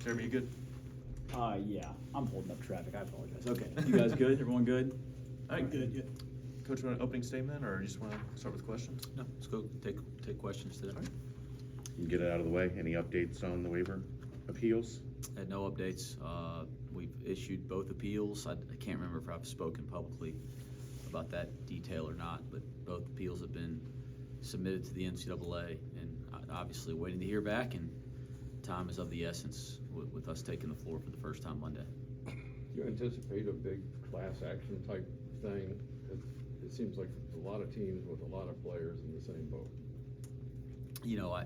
Jeremy, you good? Yeah, I'm holding up traffic, I apologize. Okay, you guys good? Everyone good? All right, Good, yeah. Coach, you want an opening statement, or you just want to start with questions? No, let's go take questions today. All right. And get it out of the way. Any updates on the waiver appeals? Had no updates. We've issued both appeals. I can't remember if I've spoken publicly about that detail or not, but both appeals have been submitted to the NCAA, and obviously waiting to hear back, and time is of the essence with us taking the floor for the first time Monday. Do you anticipate a big class action type thing? It seems like a lot of teams with a lot of players in the same boat. You know, I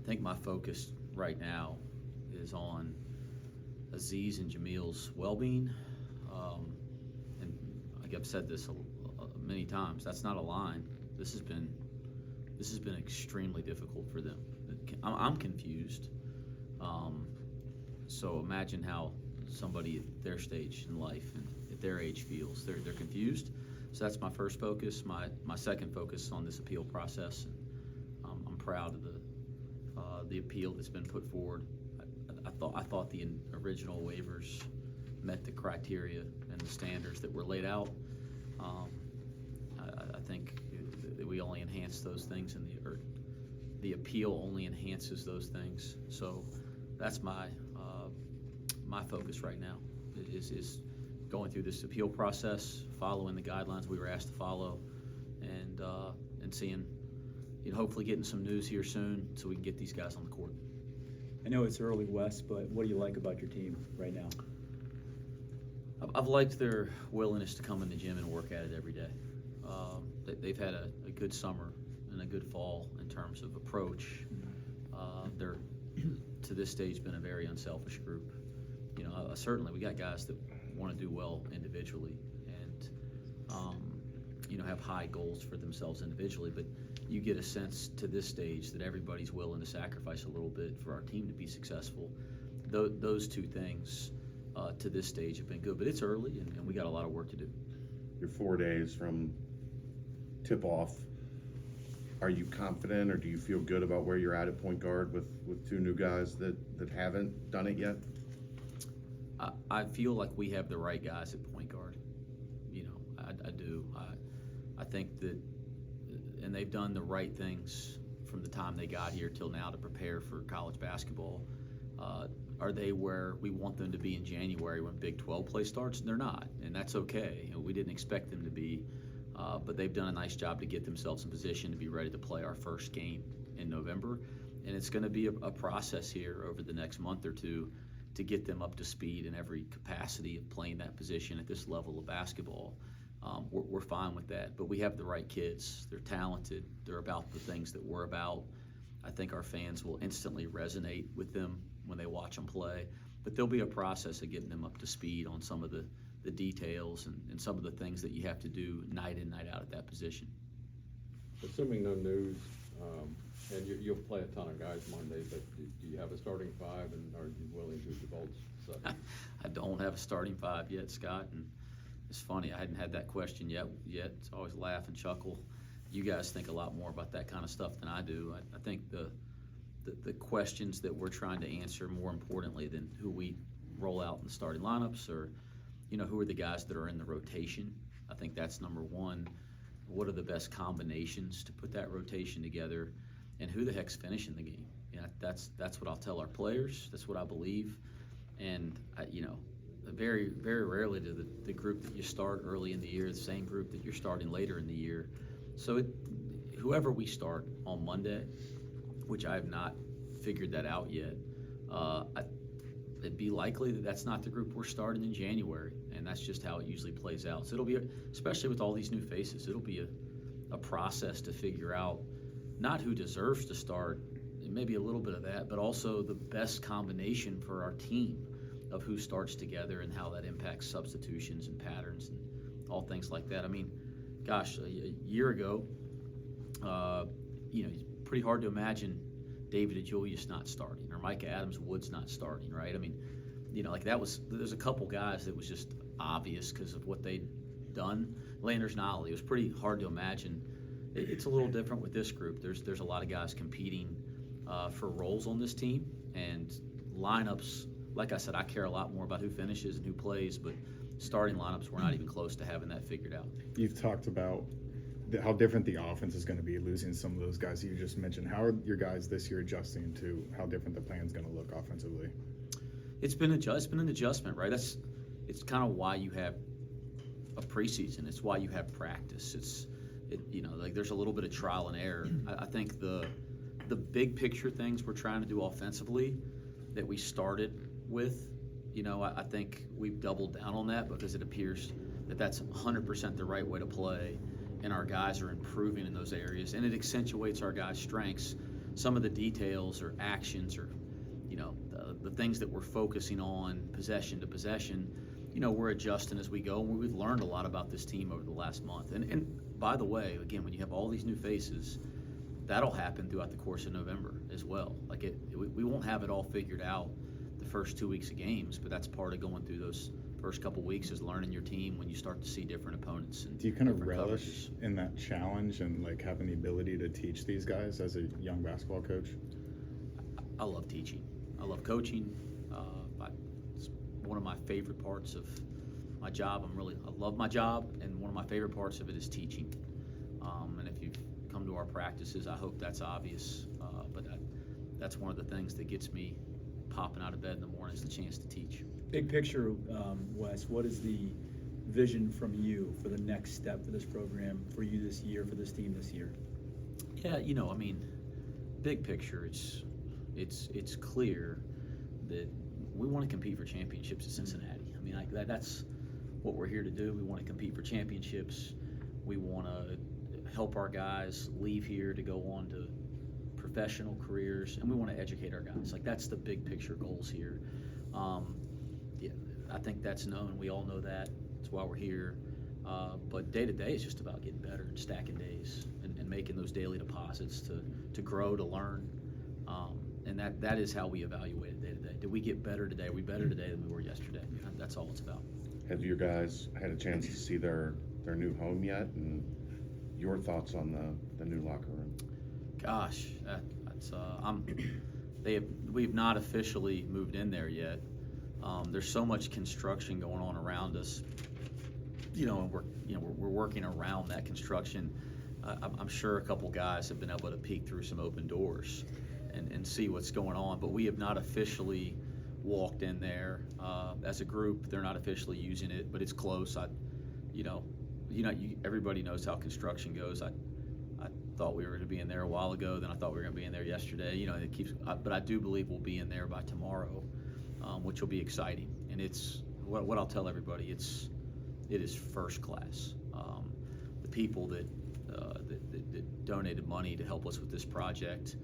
think my focus right now is on Aziz and Jamil's well-being. And like I've said this many times, that's not a line. This has been extremely difficult for them. I'm confused. So imagine how somebody at their stage in life and at their age feels. They're confused. So that's my first focus. My second focus is on this appeal process. I'm proud of the appeal that's been put forward. I thought the original waivers met the criteria and the standards that were laid out. I think that we only enhance those things, and the appeal only enhances those things. So that's my focus right now is going through this appeal process, following the guidelines we were asked to follow, and seeing, hopefully getting some news here soon so we can get these guys on the court. I know it's early, Wes, but what do you like about your team right now? I've liked their willingness to come in the gym and work at it every day. They've had a good summer and a good fall in terms of approach. They're, to this stage, been a very unselfish group. Certainly we got guys that want to do well individually and, have high goals for themselves individually, but you get a sense to this stage that everybody's willing to sacrifice a little bit for our team to be successful. Those two things to this stage have been good, but it's early and we got a lot of work to do. You're 4 days from tip-off. Are you confident, or do you feel good about where you're at point guard with two new guys that haven't done it yet? I feel like we have the right guys at point guard. I do. I think that, and they've done the right things from the time they got here till now to prepare for college basketball. Are they where we want them to be in January when Big 12 play starts? They're not, and that's okay. We didn't expect them to be, but they've done a nice job to get themselves in position to be ready to play our first game in November. And it's going to be a process here over the next month or two to get them up to speed in every capacity of playing that position at this level of basketball. We're fine with that, but we have the right kids. They're talented. They're about the things that we're about. I think our fans will instantly resonate with them when they watch them play, but there'll be a process of getting them up to speed on some of the details and some of the things that you have to do night in, night out at that position. Assuming no news, and you'll play a ton of guys Monday, but do you have a starting five, and are you willing to divulge such? I don't have a starting five yet, Scott, and it's funny, I hadn't had that question yet. It's always laugh and chuckle. You guys think a lot more about that kind of stuff than I do. I think the questions that we're trying to answer, more importantly than who we roll out in the starting lineups, or who are the guys that are in the rotation. I think that's number one. What are the best combinations to put that rotation together, and who the heck's finishing the game? That's what I'll tell our players. That's what I believe, and very, very rarely do the group that you start early in the year the same group that you're starting later in the year. So whoever we start on Monday, which I have not figured that out yet, it'd be likely that that's not the group we're starting in January, and that's just how it usually plays out. So it'll be, especially with all these new faces, it'll be a process to figure out not who deserves to start, and maybe a little bit of that, but also the best combination for our team of who starts together and how that impacts substitutions and patterns and all things like that. I mean, gosh, a year ago, pretty hard to imagine David DeJulius not starting or Micah Adams Woods not starting, right? I mean, there's a couple guys that was just obvious because of what they'd done. Landers Nolly, it was pretty hard to imagine. It's a little different with this group. There's a lot of guys competing for roles on this team, and lineups like I said, I care a lot more about who finishes and who plays, but starting lineups, we're not even close to having that figured out. You've talked about how different the offense is going to be, losing some of those guys you just mentioned. How are your guys this year adjusting to how different the plan's going to look offensively? It's been an adjustment, right? It's kind of why you have a preseason. It's why you have practice. Like there's a little bit of trial and error. I think the big picture things we're trying to do offensively that we started with, I think we've doubled down on that because it appears that that's 100% the right way to play, and our guys are improving in those areas, and it accentuates our guys' strengths. Some of the details or actions or, the things that we're focusing on possession to possession, we're adjusting as we go, and we've learned a lot about this team over the last month. And by the way, again, when you have all these new faces, that'll happen throughout the course of November as well. Like we won't have it all figured out the first 2 weeks of games, but that's part of going through those first couple weeks is learning your team when you start to see different opponents. And do you kind of different relish coverages. in that challenge and like having the ability to teach these guys as a young basketball coach? I love teaching. I love coaching. It's one of my favorite parts of my job. I love my job, and one of my favorite parts of it is teaching. And if you've come to our practices, I hope that's obvious. But that's one of the things that gets me popping out of bed in the morning is the chance to teach. Big picture, Wes, what is the vision from you for the next step for this program, for you this year, for this team this year? Yeah, big picture, it's clear that we want to compete for championships at Cincinnati. I mean, that's what we're here to do. We want to compete for championships. We want to help our guys leave here to go on to professional careers, and we want to educate our guys. Like, that's the big picture goals here. Yeah, I think that's known. We all know that. That's why we're here. But day to day is just about getting better and stacking days and making those daily deposits to grow, to learn. And that is how we evaluate it day to day. Did we get better today? Are we better today than we were yesterday? That's all it's about. Have your guys had a chance to see their new home yet, and your thoughts on the new locker room? Gosh, we've not officially moved in there yet. There's so much construction going on around us, and we're working around that construction. I'm sure a couple guys have been able to peek through some open doors and see what's going on, but we have not officially walked in there as a group. They're not officially using it, but it's close. Everybody knows how construction goes. I thought we were going to be in there a while ago. Then I thought we were going to be in there yesterday. But I do believe we'll be in there by tomorrow, which will be exciting. And it's what I'll tell everybody. It is first class. The people that donated money to help us with this project,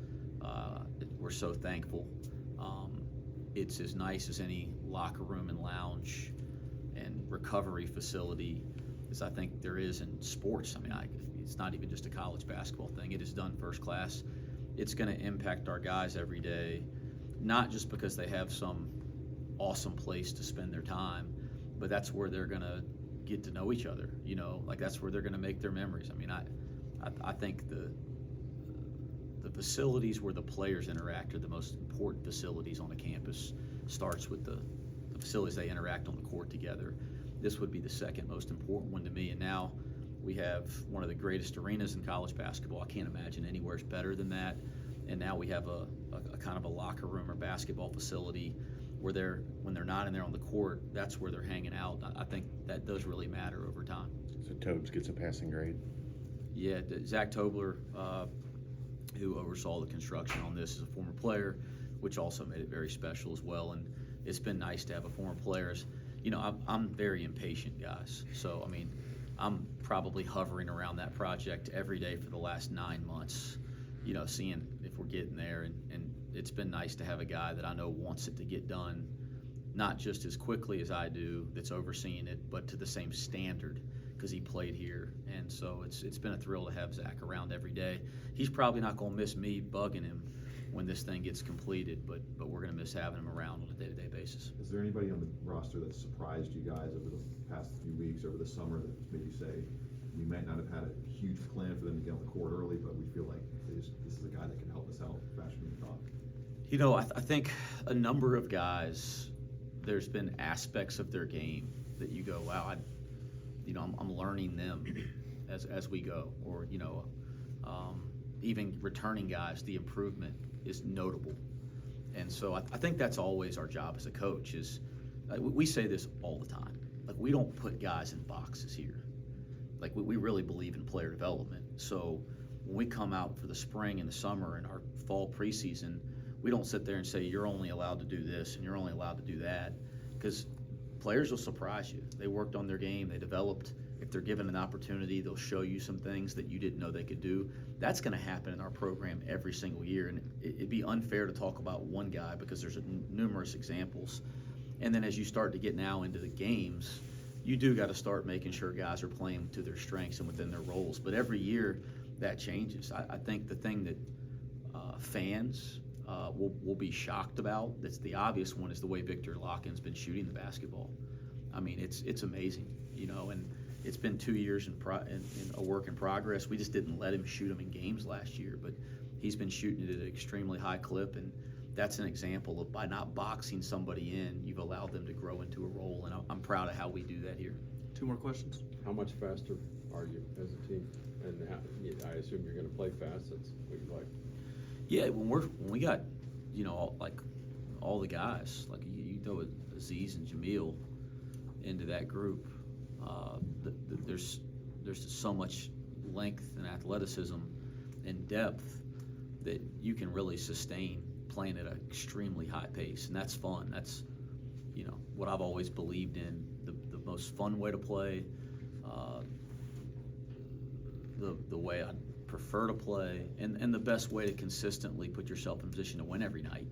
we're so thankful. It's as nice as any locker room and lounge and recovery facility as I think there is in sports. I mean, it's not even just a college basketball thing. It is done first class. It's going to impact our guys every day, not just because they have some awesome place to spend their time, but that's where they're going to get to know each other. That's where they're going to make their memories. I mean, I think the facilities where the players interact are the most important facilities on a campus. Starts with the facilities they interact on the court together. This would be the second most important one to me. And now we have one of the greatest arenas in college basketball. I can't imagine anywhere's better than that. And now we have a kind of a locker room or basketball facility where when they're not in there on the court, that's where they're hanging out. I think that does really matter over time. So Tobes gets a passing grade? Yeah, Zach Tobler, who oversaw the construction on this, is a former player, which also made it very special as well. And it's been nice to have a former player. I'm very impatient, guys. So, I mean, I'm probably hovering around that project every day for the last 9 months, seeing if we're getting there. And it's been nice to have a guy that I know wants it to get done, not just as quickly as I do, that's overseeing it, but to the same standard because he played here. And so it's been a thrill to have Zach around every day. He's probably not going to miss me bugging him when this thing gets completed, but we're going to miss having him around on a day-to-day basis. Is there anybody on the roster that surprised you guys over the past few weeks, over the summer, that made you say, we might not have had a huge plan for them to get on the court early, but we feel like this is a guy that can help us out faster than we thought? I think a number of guys there's been aspects of their game that you go, wow, I'm learning them as we go, or even returning guys, the improvement is notable. And so I think that's always our job as a coach is, we say this all the time, like we don't put guys in boxes here. Like we really believe in player development. So when we come out for the spring and the summer and our fall preseason, we don't sit there and say, you're only allowed to do this and you're only allowed to do that, because players will surprise you. They worked on their game, they developed. If they're given an opportunity, they'll show you some things that you didn't know they could do. That's going to happen in our program every single year, and it'd be unfair to talk about one guy because there's numerous examples. And then as you start to get now into the games, you do got to start making sure guys are playing to their strengths and within their roles. But every year that changes. I think the thing that fans will be shocked about, that's the obvious one, is the way Victor Locken's been shooting the basketball. I mean, it's amazing, and it's been 2 years in a work in progress. We just didn't let him shoot them in games last year, but he's been shooting it at an extremely high clip, and that's an example of, by not boxing somebody in, you've allowed them to grow into a role, and I'm proud of how we do that here. 2 more questions? How much faster are you as a team? And I assume you're gonna play fast, that's what you like. Yeah, when we got, all the guys, like you throw Aziz and Jamil into that group, there's just so much length and athleticism and depth that you can really sustain playing at an extremely high pace, and that's fun. That's what I've always believed in, the most fun way to play, the way I prefer to play, and the best way to consistently put yourself in position to win every night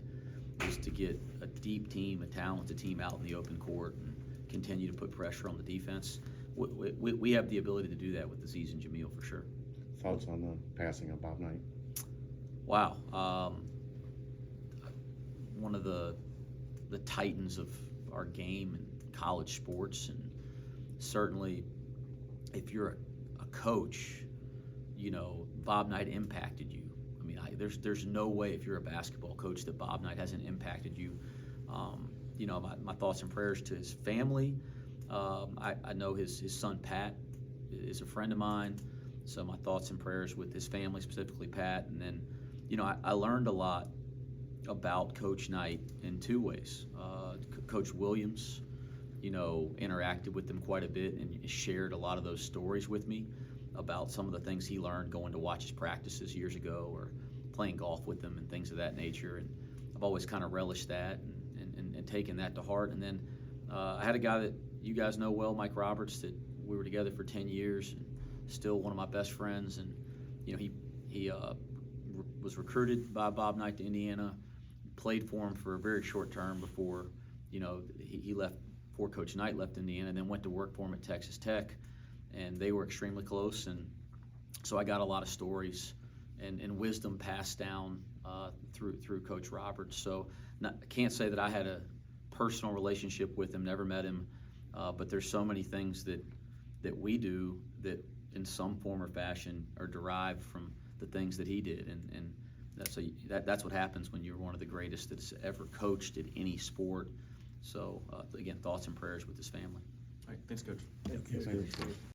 is to get a deep team, a talented team out in the open court and continue to put pressure on the defense. We have the ability to do that with Aziz and Jamil for sure. Thoughts on the passing of Bob Knight? Wow. One of the titans of our game and college sports, and certainly if you're a coach, Bob Knight impacted you. I mean, there's no way if you're a basketball coach that Bob Knight hasn't impacted you. My thoughts and prayers to his family. I know his son Pat is a friend of mine, so my thoughts and prayers with his family, specifically Pat. And then, I learned a lot about Coach Knight in 2 ways. Coach Williams, interacted with him quite a bit and shared a lot of those stories with me about some of the things he learned going to watch his practices years ago, or playing golf with him and things of that nature. And I've always kind of relished that and taken that to heart. And then I had a guy that you guys know well, Mike Roberts, that we were together for 10 years and still one of my best friends. And he was recruited by Bob Knight to Indiana, played for him for a very short term before he left, before Coach Knight left Indiana, and then went to work for him at Texas Tech, and they were extremely close. And so I got a lot of stories and wisdom passed down through Coach Roberts. So I can't say that I had a personal relationship with him, never met him, but there's so many things that we do that in some form or fashion are derived from the things that he did, and that's what happens when you're one of the greatest that's ever coached at any sport. So again, thoughts and prayers with his family. All right, thanks, Coach. Okay.